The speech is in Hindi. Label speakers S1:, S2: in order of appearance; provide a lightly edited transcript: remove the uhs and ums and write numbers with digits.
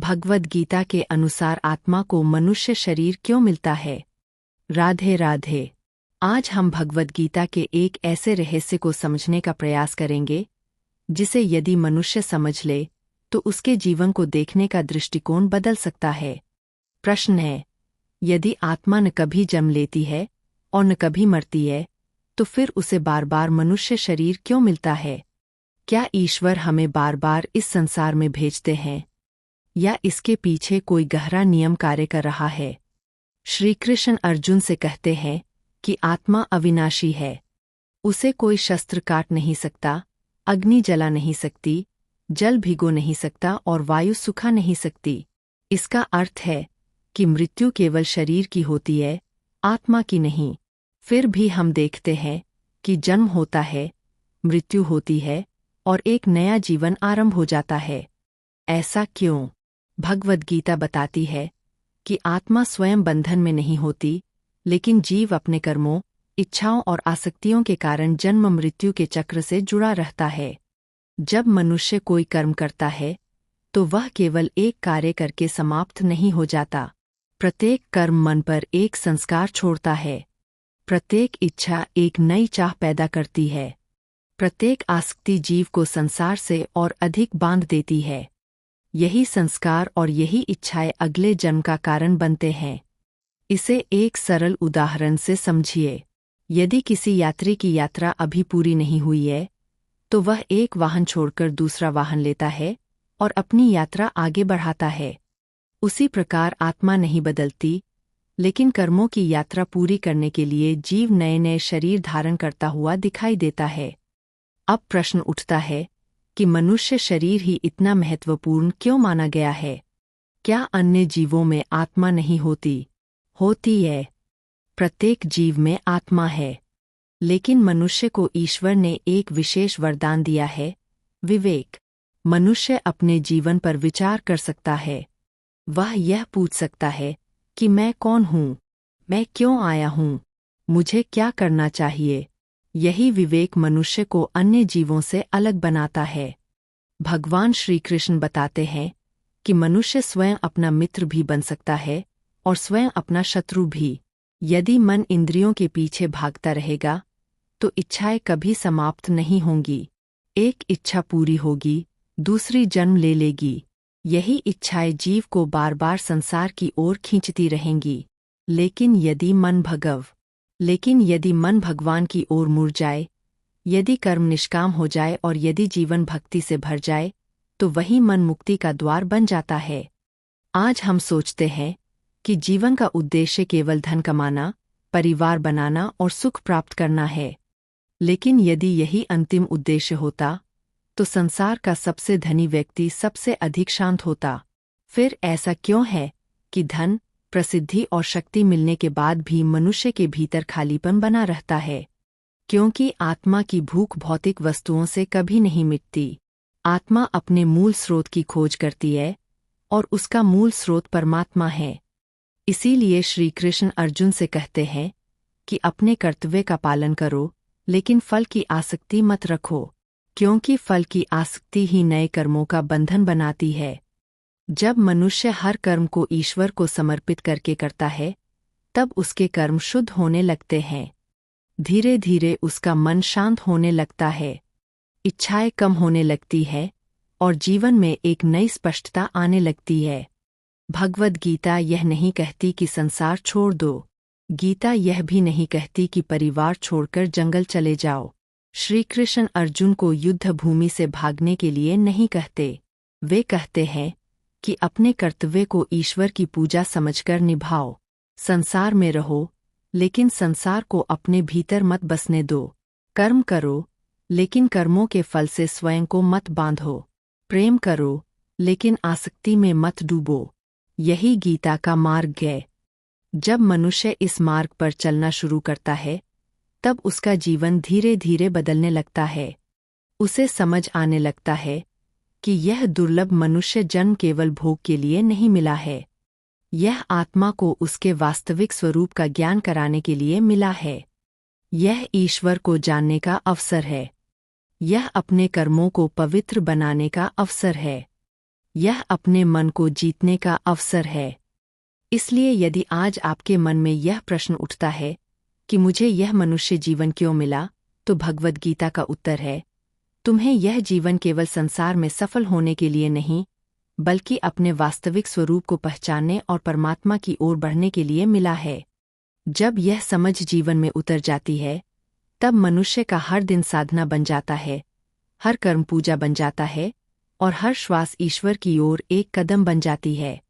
S1: भगवद गीता के अनुसार आत्मा को मनुष्य शरीर क्यों मिलता है? राधे राधे। आज हम भगवद गीता के एक ऐसे रहस्य को समझने का प्रयास करेंगे जिसे यदि मनुष्य समझ ले तो उसके जीवन को देखने का दृष्टिकोण बदल सकता है। प्रश्न है, यदि आत्मा न कभी जन्म लेती है और न कभी मरती है तो फिर उसे बार बार मनुष्य शरीर क्यों मिलता है? क्या ईश्वर हमें बार बार इस संसार में भेजते हैं या इसके पीछे कोई गहरा नियम कार्य कर रहा है? श्री कृष्ण अर्जुन से कहते हैं कि आत्मा अविनाशी है, उसे कोई शस्त्र काट नहीं सकता, अग्नि जला नहीं सकती, जल भिगो नहीं सकता और वायु सुखा नहीं सकती। इसका अर्थ है कि मृत्यु केवल शरीर की होती है, आत्मा की नहीं। फिर भी हम देखते हैं कि जन्म होता है, मृत्यु होती है और एक नया जीवन आरंभ हो जाता है। ऐसा क्यों? भगवद गीता बताती है कि आत्मा स्वयं बंधन में नहीं होती, लेकिन जीव अपने कर्मों, इच्छाओं और आसक्तियों के कारण जन्म मृत्यु के चक्र से जुड़ा रहता है। जब मनुष्य कोई कर्म करता है तो वह केवल एक कार्य करके समाप्त नहीं हो जाता। प्रत्येक कर्म मन पर एक संस्कार छोड़ता है, प्रत्येक इच्छा एक नई चाह पैदा करती है, प्रत्येक आसक्ति जीव को संसार से और अधिक बांध देती है। यही संस्कार और यही इच्छाएं अगले जन्म का कारण बनते हैं। इसे एक सरल उदाहरण से समझिए। यदि किसी यात्री की यात्रा अभी पूरी नहीं हुई है तो वह एक वाहन छोड़कर दूसरा वाहन लेता है और अपनी यात्रा आगे बढ़ाता है। उसी प्रकार आत्मा नहीं बदलती, लेकिन कर्मों की यात्रा पूरी करने के लिए जीव नए नए शरीर धारण करता हुआ दिखाई देता है। अब प्रश्न उठता है कि मनुष्य शरीर ही इतना महत्वपूर्ण क्यों माना गया है? क्या अन्य जीवों में आत्मा नहीं होती? होती है। प्रत्येक जीव में आत्मा है, लेकिन मनुष्य को ईश्वर ने एक विशेष वरदान दिया है, विवेक। मनुष्य अपने जीवन पर विचार कर सकता है। वह यह पूछ सकता है कि मैं कौन हूँ, मैं क्यों आया हूँ, मुझे क्या करना चाहिए। यही विवेक मनुष्य को अन्य जीवों से अलग बनाता है। भगवान श्री कृष्ण बताते हैं कि मनुष्य स्वयं अपना मित्र भी बन सकता है और स्वयं अपना शत्रु भी। यदि मन इंद्रियों के पीछे भागता रहेगा तो इच्छाएं कभी समाप्त नहीं होंगी। एक इच्छा पूरी होगी, दूसरी जन्म ले लेगी। यही इच्छाएं जीव को बार बार संसार की ओर खींचती रहेंगी। लेकिन यदि मन भगवान की ओर मुड़ जाए, यदि कर्म निष्काम हो जाए और यदि जीवन भक्ति से भर जाए तो वही मन मुक्ति का द्वार बन जाता है। आज हम सोचते हैं कि जीवन का उद्देश्य केवल धन कमाना, परिवार बनाना और सुख प्राप्त करना है। लेकिन यदि यही अंतिम उद्देश्य होता तो संसार का सबसे धनी व्यक्ति सबसे अधिक शांत होता। फिर ऐसा क्यों है कि धन, प्रसिद्धि और शक्ति मिलने के बाद भी मनुष्य के भीतर खालीपन बना रहता है? क्योंकि आत्मा की भूख भौतिक वस्तुओं से कभी नहीं मिटती। आत्मा अपने मूल स्रोत की खोज करती है और उसका मूल स्रोत परमात्मा है। इसीलिए श्री कृष्ण अर्जुन से कहते हैं कि अपने कर्तव्य का पालन करो, लेकिन फल की आसक्ति मत रखो, क्योंकि फल की आसक्ति ही नए कर्मों का बंधन बनाती है। जब मनुष्य हर कर्म को ईश्वर को समर्पित करके करता है, तब उसके कर्म शुद्ध होने लगते हैं। धीरे धीरे उसका मन शांत होने लगता है, इच्छाएं कम होने लगती है और जीवन में एक नई स्पष्टता आने लगती है। भगवद गीता यह नहीं कहती कि संसार छोड़ दो। गीता यह भी नहीं कहती कि परिवार छोड़कर जंगल चले जाओ। श्री कृष्ण अर्जुन को युद्ध भूमि से भागने के लिए नहीं कहते। वे कहते हैं कि अपने कर्तव्य को ईश्वर की पूजा समझकर निभाओ। संसार में रहो, लेकिन संसार को अपने भीतर मत बसने दो। कर्म करो, लेकिन कर्मों के फल से स्वयं को मत बांधो। प्रेम करो, लेकिन आसक्ति में मत डूबो। यही गीता का मार्ग है। जब मनुष्य इस मार्ग पर चलना शुरू करता है, तब उसका जीवन धीरे धीरे बदलने लगता है। उसे समझ आने लगता है कि यह दुर्लभ मनुष्य जन्म केवल भोग के लिए नहीं मिला है। यह आत्मा को उसके वास्तविक स्वरूप का ज्ञान कराने के लिए मिला है। यह ईश्वर को जानने का अवसर है। यह अपने कर्मों को पवित्र बनाने का अवसर है। यह अपने मन को जीतने का अवसर है। इसलिए यदि आज आपके मन में यह प्रश्न उठता है कि मुझे यह मनुष्य जीवन क्यों मिला, तो भगवद गीता का उत्तर है, तुम्हें यह जीवन केवल संसार में सफल होने के लिए नहीं, बल्कि अपने वास्तविक स्वरूप को पहचानने और परमात्मा की ओर बढ़ने के लिए मिला है। जब यह समझ जीवन में उतर जाती है, तब मनुष्य का हर दिन साधना बन जाता है, हर कर्म पूजा बन जाता है और हर श्वास ईश्वर की ओर एक कदम बन जाती है।